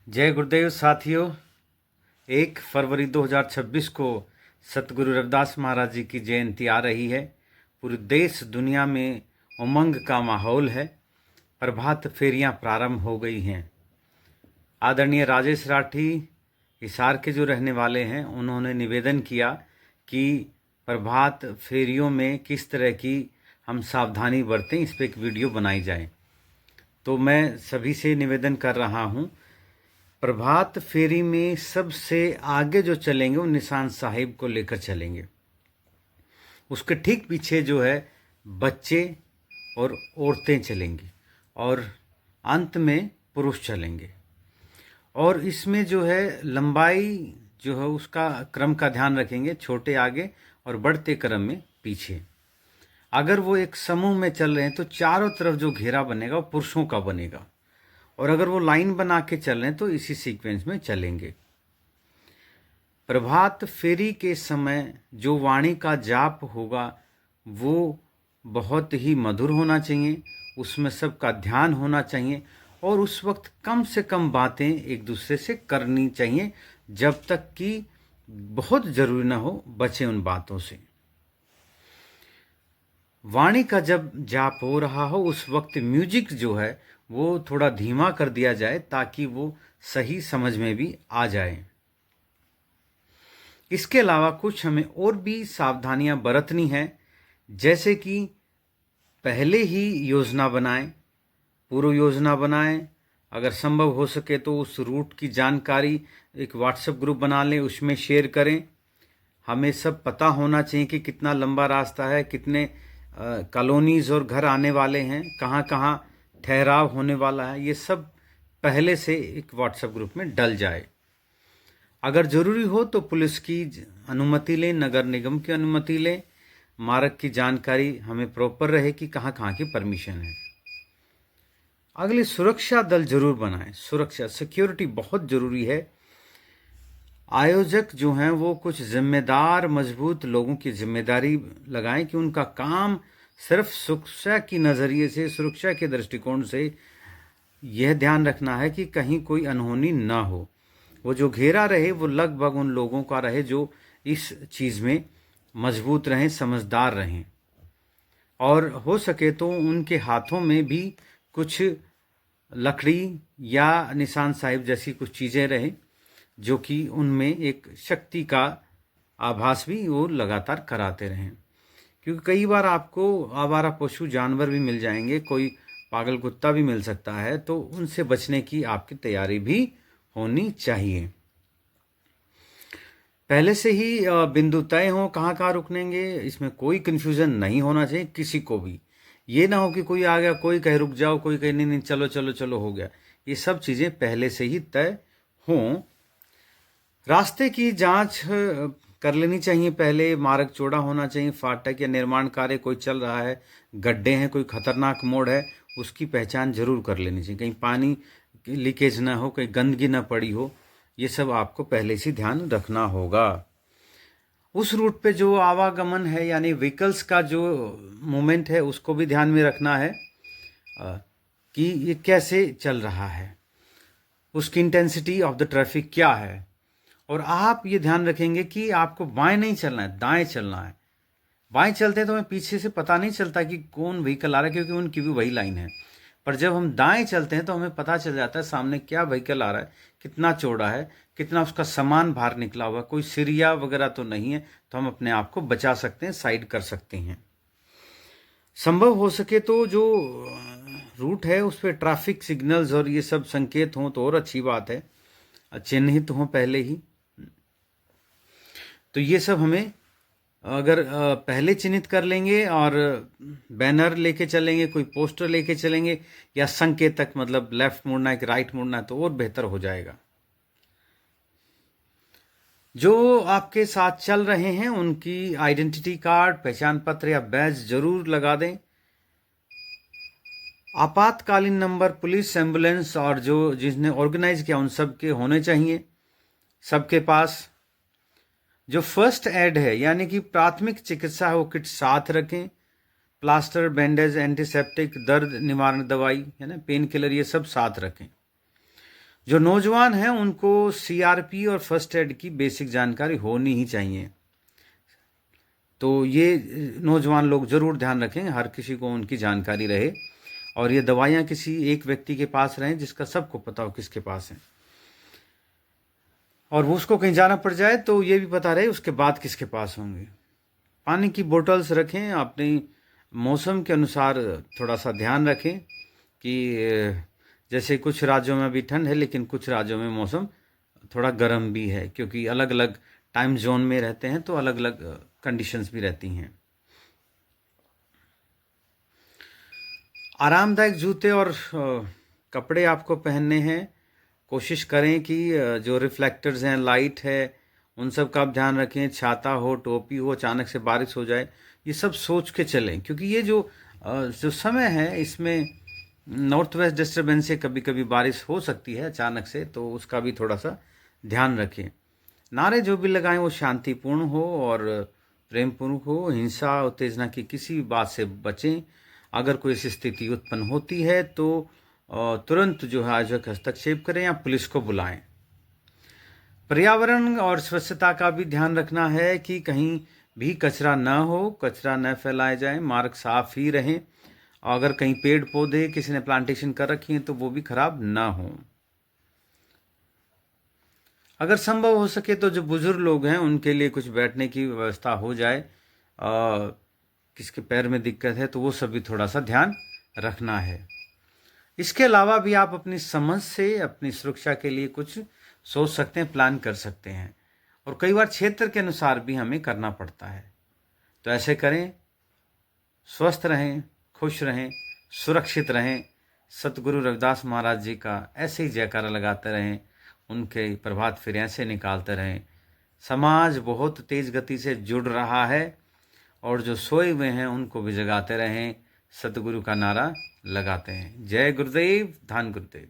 जय गुरुदेव साथियों। 1 फरवरी 2026 को सतगुरु रविदास महाराज जी की जयंती आ रही है। पूरे देश दुनिया में उमंग का माहौल है। प्रभात फेरियां प्रारंभ हो गई हैं। आदरणीय राजेश राठी हिसार के जो रहने वाले हैं, उन्होंने निवेदन किया कि प्रभात फेरियों में किस तरह की हम सावधानी बरतें, इस पर एक वीडियो बनाई जाए। तो मैं सभी से निवेदन कर रहा हूं, प्रभात फेरी में सबसे आगे जो चलेंगे वो निशान साहिब को लेकर चलेंगे। उसके ठीक पीछे जो है बच्चे और औरतें चलेंगी और अंत में पुरुष चलेंगे। और इसमें जो है लंबाई जो है उसका क्रम का ध्यान रखेंगे, छोटे आगे और बढ़ते क्रम में पीछे। अगर वो एक समूह में चल रहे हैं तो चारों तरफ जो घेरा बनेगा वो पुरुषों का बनेगा, और अगर वो लाइन बना के चल रहे हैं तो इसी सीक्वेंस में चलेंगे। प्रभात फेरी के समय जो वाणी का जाप होगा वो बहुत ही मधुर होना चाहिए, उसमें सबका ध्यान होना चाहिए और उस वक्त कम से कम बातें एक दूसरे से करनी चाहिए, जब तक कि बहुत जरूरी ना हो बचे उन बातों से। वाणी का जब जाप हो रहा हो उस वक्त म्यूजिक जो है वो थोड़ा धीमा कर दिया जाए ताकि वो सही समझ में भी आ जाए। इसके अलावा कुछ हमें और भी सावधानियां बरतनी है, जैसे कि पहले ही योजना बनाएं, पूर्व योजना बनाएं। अगर संभव हो सके तो उस रूट की जानकारी एक व्हाट्सएप ग्रुप बना लें, उसमें शेयर करें। हमें सब पता होना चाहिए कि कितना लंबा रास्ता है, कितने कॉलोनीज और घर आने वाले हैं, कहाँ कहाँ ठहराव होने वाला है, ये सब पहले से एक व्हाट्सएप ग्रुप में डल जाए। अगर जरूरी हो तो पुलिस की अनुमति लें, नगर निगम की अनुमति लें, मार्ग की जानकारी हमें प्रॉपर रहे कि कहाँ कहाँ की परमिशन है। अगली, सुरक्षा दल जरूर बनाएं। सुरक्षा सिक्योरिटी बहुत जरूरी है। आयोजक जो हैं वो कुछ जिम्मेदार मजबूत लोगों की जिम्मेदारी लगाएं कि उनका काम सिर्फ सुरक्षा की नज़रिए से, सुरक्षा के दृष्टिकोण से यह ध्यान रखना है कि कहीं कोई अनहोनी ना हो। वो जो घेरा रहे वो लगभग उन लोगों का रहे जो इस चीज़ में मजबूत रहें, समझदार रहें, और हो सके तो उनके हाथों में भी कुछ लकड़ी या निशान साहिब जैसी कुछ चीज़ें रहें जो कि उनमें एक शक्ति का आभास भी वो लगातार कराते रहें। क्योंकि कई बार आपको आवारा पशु जानवर भी मिल जाएंगे, कोई पागल कुत्ता भी मिल सकता है, तो उनसे बचने की आपकी तैयारी भी होनी चाहिए। पहले से ही बिंदु तय हो कहाँ कहाँ रुकनेंगे, इसमें कोई कन्फ्यूज़न नहीं होना चाहिए किसी को भी। ये ना हो कि कोई आ गया, कोई कहे रुक जाओ, कोई कहे नहीं नहीं चलो चलो चलो हो गया। ये सब चीज़ें पहले से ही तय हों। रास्ते की जांच कर लेनी चाहिए पहले। मार्ग चौड़ा होना चाहिए, फाटक या निर्माण कार्य कोई चल रहा है, गड्ढे हैं, कोई खतरनाक मोड़ है, उसकी पहचान जरूर कर लेनी चाहिए। कहीं पानी लीकेज ना हो, कहीं गंदगी ना पड़ी हो, ये सब आपको पहले से ध्यान रखना होगा। उस रूट पे जो आवागमन है यानी व्हीकल्स का जो मूवमेंट है उसको भी ध्यान में रखना है कि ये कैसे चल रहा है, उसकी इंटेंसिटी ऑफ द ट्रैफिक क्या है। और आप ये ध्यान रखेंगे कि आपको बाएं नहीं चलना है, दाएं चलना है। बाएं चलते हैं तो हमें पीछे से पता नहीं चलता कि कौन व्हीकल आ रहा है, क्योंकि उनकी भी वही लाइन है। पर जब हम दाएं चलते हैं तो हमें पता चल जाता है सामने क्या व्हीकल आ रहा है, कितना चौड़ा है, कितना उसका सामान बाहर निकला हुआ, कोई सिरिया वगैरह तो नहीं है, तो हम अपने आप को बचा सकते हैं, साइड कर सकते हैं। संभव हो सके तो जो रूट है उस पर ट्रैफिक सिग्नल्स और ये सब संकेत हों तो और अच्छी बात है, चिन्हित हों पहले ही। तो ये सब हमें अगर पहले चिन्हित कर लेंगे और बैनर लेके चलेंगे, कोई पोस्टर लेके चलेंगे या संकेतक, मतलब लेफ्ट मुड़ना है कि राइट मुड़ना है, तो और बेहतर हो जाएगा। जो आपके साथ चल रहे हैं उनकी आइडेंटिटी कार्ड, पहचान पत्र या बैज जरूर लगा दें। आपातकालीन नंबर पुलिस, एम्बुलेंस और जो जिसने ऑर्गेनाइज किया उन सब के होने चाहिए सबके पास। जो फर्स्ट एड है यानी कि प्राथमिक चिकित्सा है वो किट साथ रखें। प्लास्टर, बैंडेज, एंटीसेप्टिक, दर्द निवारण दवाई है ना, पेन किलर, ये सब साथ रखें। जो नौजवान हैं उनको सीआरपी और फर्स्ट एड की बेसिक जानकारी होनी ही चाहिए। तो ये नौजवान लोग ज़रूर ध्यान रखें, हर किसी को उनकी जानकारी रहे और ये दवाइयाँ किसी एक व्यक्ति के पास रहें जिसका सबको पता हो किसके पास है, और वो उसको कहीं जाना पड़ जाए तो ये भी पता रहे उसके बाद किसके पास होंगे। पानी की बोतल्स रखें, अपने मौसम के अनुसार थोड़ा सा ध्यान रखें कि जैसे कुछ राज्यों में अभी ठंड है लेकिन कुछ राज्यों में मौसम थोड़ा गर्म भी है, क्योंकि अलग अलग टाइम जोन में रहते हैं तो अलग अलग कंडीशंस भी रहती हैं। आरामदायक जूते और कपड़े आपको पहनने हैं। कोशिश करें कि जो रिफ्लेक्टर्स हैं, लाइट है, उन सब का आप ध्यान रखें। छाता हो, टोपी हो, अचानक से बारिश हो जाए, ये सब सोच के चलें, क्योंकि ये जो समय है इसमें नॉर्थ वेस्ट डिस्टर्बेंस से कभी कभी बारिश हो सकती है अचानक से, तो उसका भी थोड़ा सा ध्यान रखें। नारे जो भी लगाएं वो शांतिपूर्ण हो और प्रेमपूर्ण हो। हिंसा उत्तेजना की किसी भी बात से बचें। अगर कोई ऐसी स्थिति उत्पन्न होती है तो तुरंत जो है आयोजक हस्तक्षेप करें या पुलिस को बुलाएं। पर्यावरण और स्वच्छता का भी ध्यान रखना है कि कहीं भी कचरा न हो, कचरा न फैलाए जाए, मार्ग साफ ही रहें। अगर कहीं पेड़ पौधे किसी ने प्लांटेशन कर रखी हैं तो वो भी खराब ना हो। अगर संभव हो सके तो जो बुजुर्ग लोग हैं उनके लिए कुछ बैठने की व्यवस्था हो जाए। किसके पैर में दिक्कत है तो वो सभी थोड़ा सा ध्यान रखना है। इसके अलावा भी आप अपनी समझ से अपनी सुरक्षा के लिए कुछ सोच सकते हैं, प्लान कर सकते हैं, और कई बार क्षेत्र के अनुसार भी हमें करना पड़ता है। तो ऐसे करें, स्वस्थ रहें, खुश रहें, सुरक्षित रहें। सतगुरु रविदास महाराज जी का ऐसे ही जयकारा लगाते रहें, उनके प्रभात फेरे ऐसे निकालते रहें। समाज बहुत तेज गति से जुड़ रहा है और जो सोए हुए हैं उनको भी जगाते रहें, सतगुरु का नारा लगाते हैं। जय गुरुदेव, धन गुरुदेव।